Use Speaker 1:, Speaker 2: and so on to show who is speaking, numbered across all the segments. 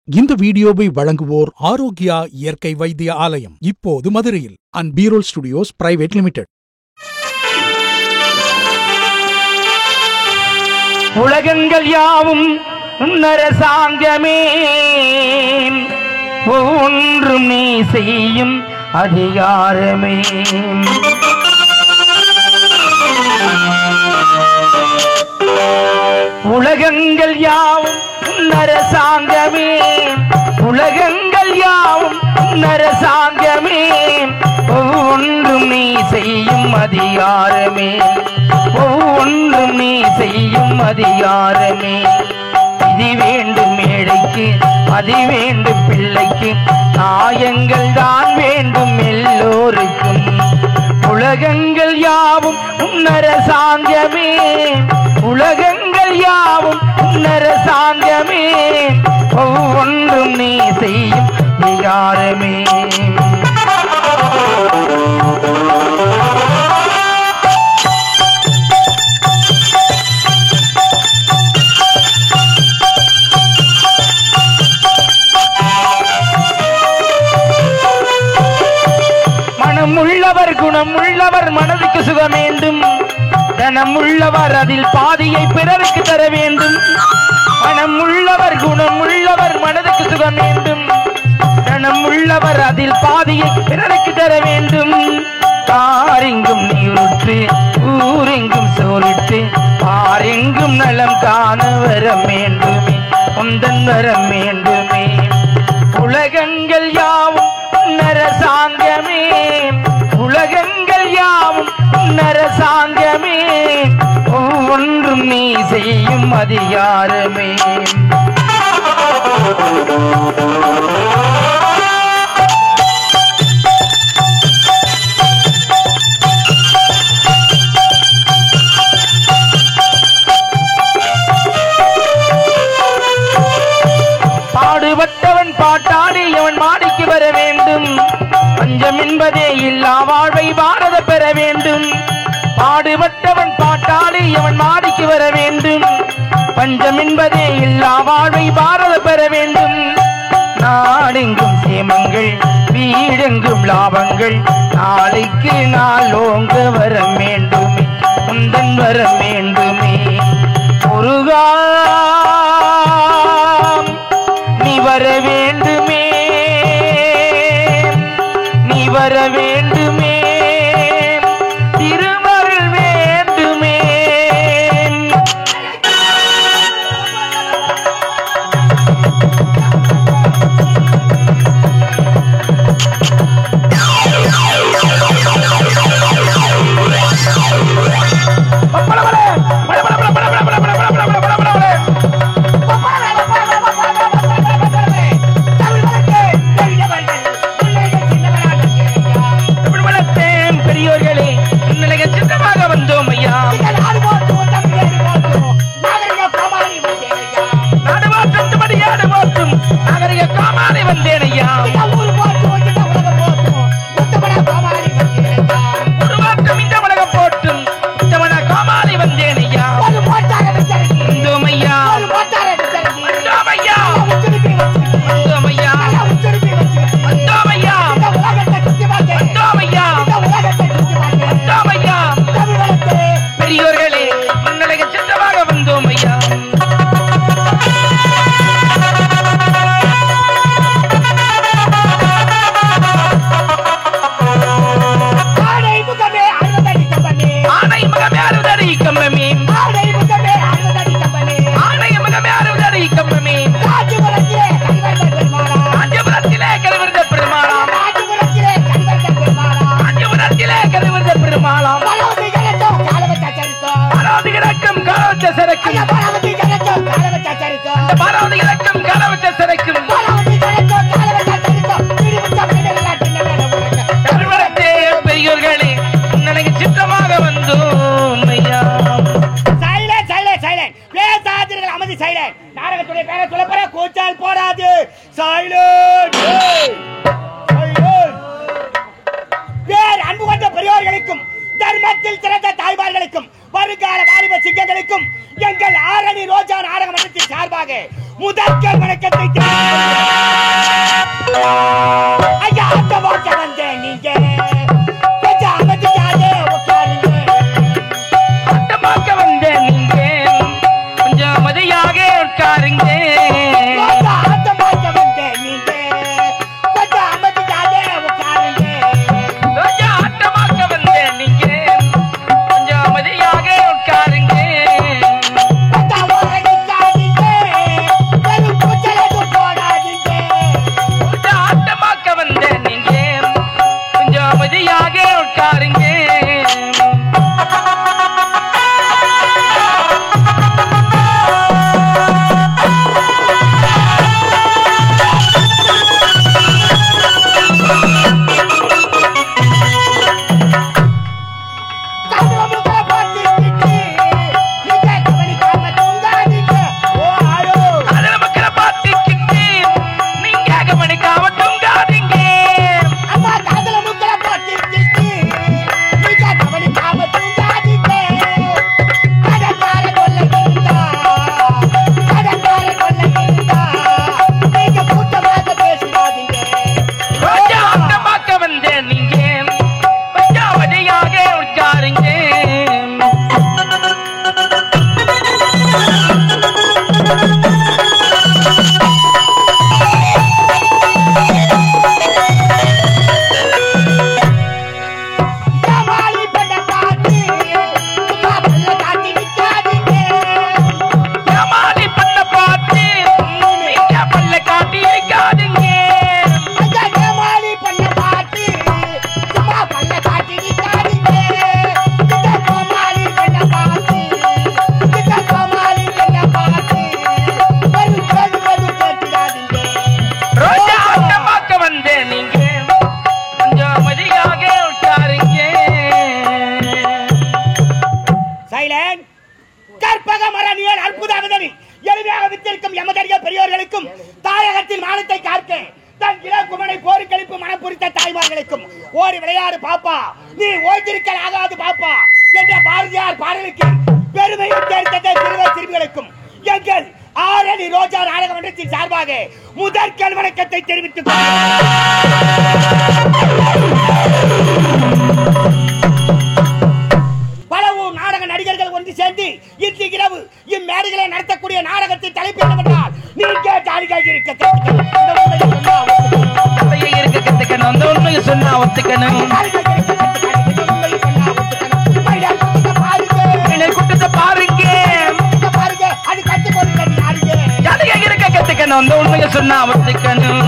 Speaker 1: இந்த வீடியோவை வழங்குவோர் ஆரோக்கியா இயற்கை வைத்திய ஆலயம், இப்போது மதுரையில். அண்ட் பீரோல் ஸ்டுடியோஸ் பிரைவேட் லிமிடெட்.
Speaker 2: உலகங்கள் யாவும் உன்னரசாங்கமே, ஒவ்வொன்றும் நீ செய்யும் அதிகாரமே. உலகங்கள் யாவும் உன்னரசாங்கமே, உலகங்கள் யாவும் உன்னரசாங்கமே, ஒவ்வொன்றும் நீ செய்யும் அதிகாரமே, ஒவ்வொன்றும் நீ செய்யும் அதிகாரமே. இது வேண்டும் ஏழைக்கு, அது வேண்டும் பிள்ளைக்கு, நியாயங்கள் தான் வேண்டும் எல்லோருக்கும். உலகங்கள் யாவும் உன்னரசாங்கமே, உலகங்கள் யாவும் உன்னரசாங்கமே, ஒவ்வொன்றும் நீ செய்யும் அதிகாரமே. மனமுள்ளவர் குணமுள்ளவர் மனதுக்கு சுகம் வேண்டும், தனமுள்ளவர் அதில் பாதியை பிறருக்கு தர வேண்டும். மனமுள்ளவர் குணமுள்ளவர் மனதுக்கு சுகம் வேண்டும், தனமுள்ளவர் அதில் பாதியை பிறருக்கு தர வேண்டும். ஆரெங்கும் நீருற்று ஊரெங்கும் சோறிட்டு, ஆரெங்கும் நலம் காண வரம் வேண்டுமே, உந்தன் வரம் வேண்டுமே. உலகங்கள் யாவும் உன்னரசாங்கமே, உலகங்கள் யாவும் உன்னரசாங்கமே, ஒவ்வொன்றும் நீ செய்யும் அதிகாரமே. பாடுபட்டவன் பாட்டாடி அவன் மாடிக்கு வர வேண்டும், பஞ்சம் என்பதே இல்லா வாழ்வை பாரத பெற வேண்டும். பாடுபட்டவன் பாட்டாளி அவன் மாடிக்கு வர வேண்டும், பஞ்சம் என்பதே இல்லா வாழ்வை பாரத பெற வேண்டும். நாடெங்கும் சேமங்கள் வீடெங்கும் லாபங்கள், நாளைக்கு நாள் ஓங்க வர வேண்டுமே, உந்தன் வர வேண்டுமே. முருகா நீ வர வேண்டுமே, நீ வர வேண்டுமே, திருமருள் வேண்டுமே. தர்மத்தில் சிறந்த தாய்மார்களுக்கும் வருங்கால வாலிப சிங்கங்களுக்கும் எங்கள் ஆரணி ரோஜா நாடக மன்றத்தின் சார்பாக முதற்கண் வணக்கத்தை தாய்மார்களுக்கும் தாயகத்தின் மானத்தை காக்க தன் இளங்குமனை போருக்களிப்பு மனப்புரித்த தாய்மார்களுக்கும் ஓடி விளையாடு பாப்பா, நீ ஓய்ந்திருக்கல் ஆகாது பாப்பா என்ற பாரதியார் பாடலுக்கு பெருமையும் சேர்த்ததை சிறுவர் சிறுமிகளுக்கும் எங்கள் ஆரணி ரோஜா நாடக மன்றத்தின் சார்பாக முதற்கண் வணக்கத்தை தெரிவித்துக் பல ஊர் நாடக நடிகர்கள் ஒன்று சேர்ந்து இன்று இரவு இம்மேடைகளை நடத்தக்கூடிய நாடகத்தின் தலைப்பு என்னவென்றால் நீங்க ஜாலியாக இருக்க சொன்னா ஒத்துக்கணும். பாருங்க அது கத்துக்கணும், அந்த உண்மையை சொன்னா ஒத்துக்கணும்.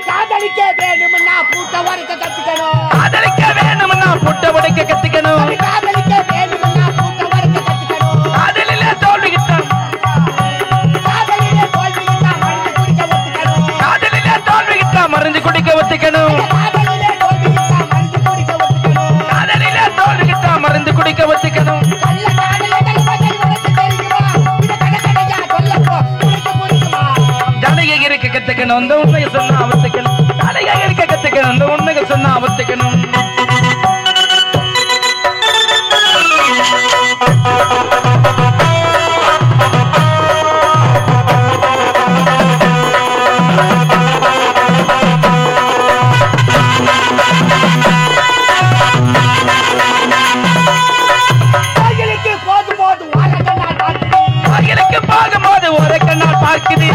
Speaker 2: காதலிக்க வேணும்னா பூட்ட உடைக்க கத்துக்கணும். காதலிக்க வேணும்னா பூட்ட உடைக்க கத்துக்கணும். காதலிக்க வேணும்னா பூட்ட உடைக்க கத்துக்கணும். காதலிலே தோல்விக்கிட்டான் மருந்து குடிக்க ஒத்துக்கணும். காதலிலே தோல்விக்கிட்டான் மருந்து குடிக்க ஒத்துக்கணும். ஜாலியாக இருக்க கத்துக்கணும், அந்த உண்மையை சொன்னா அவத்துக்கணும். ஜாலியாக இருக்க கத்துக்கணும், அந்த உண்மையை சொன்னா அவத்துக்கணும். ஒரு கண்ணால் பார்க்குது,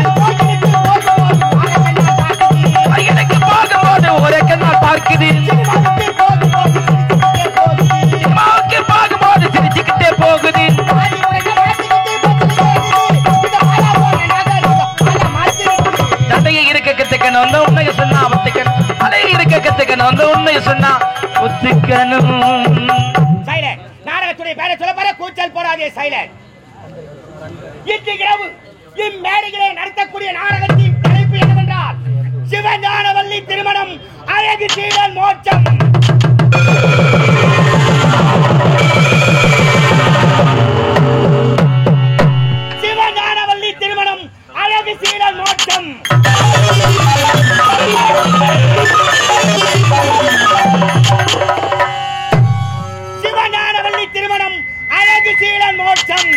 Speaker 2: ஒரு கண்ணால் பார்க்குது. சினிமாவுக்கு பார்க்கும்போது சிரிச்சுக்கிட்டே போகுது. சண்டையை இருக்க கத்துக்கணும், அந்த உண்மையை சொன்னா ஒத்துக்கணும். அலையை இருக்க கத்துக்கணும், அந்த உண்மையை சொன்னா ஒத்துக்கணும். சைலண்ட் நாடகத்துடைய பேரை சொல்ல போற கூச்சல் போடாதே. சைலண்ட் இன்று இரவு இம்மேடைகளை நடத்தக்கூடிய நாடகத்தின் தலைப்பு என்னவென்றால் சிவஞானவல்லி திருமணம் அழகு சீலன் மோட்சம். சிவஞானவல்லி திருமணம் அழகு சீலன் மோட்சம். சிவஞானவல்லி திருமணம் அழகு சீலன் மோட்சம்.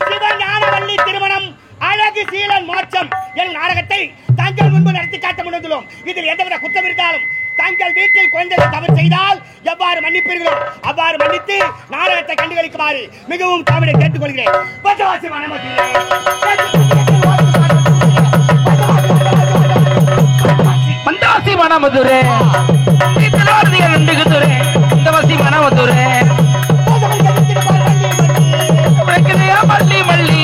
Speaker 2: சிவஞானவல்லி திருமணம் அழகு சீலன் மோட்சம் எனும் நாடகத்தை தங்கள் முன்பு நடத்தி காட்ட முன்வந்துள்ளோம். இதில் எந்தவித குற்றம் இருந்தாலும் தங்கள் வீட்டில் குழந்தைகள் தவறு செய்தால் எவ்வாறு மன்னிப்பீர்களோ அவ்வாறு மன்னித்து நாடகத்தை கண்டுகளிக்குமாறு மிகவும் தாமிட கேட்டுக்கொள்கிறேன். மந்தவாசி மனமதுரே நண்டுகுதுரே மந்தவாசி மனமதுரே மல்லி மல்லி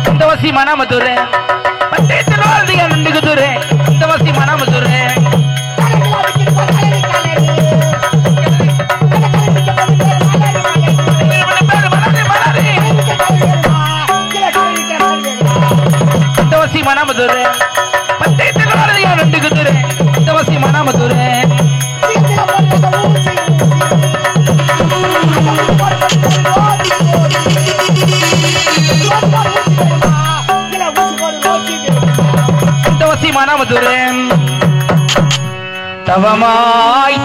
Speaker 2: மந்தவாசி மனமதுரே நண்டுகுதுரே மந்தவாசி மனமதுரே மனமதுரே நண்டுகுதுரே மந்தவாசி மனமதுரே. மனமதுரே தவமாய்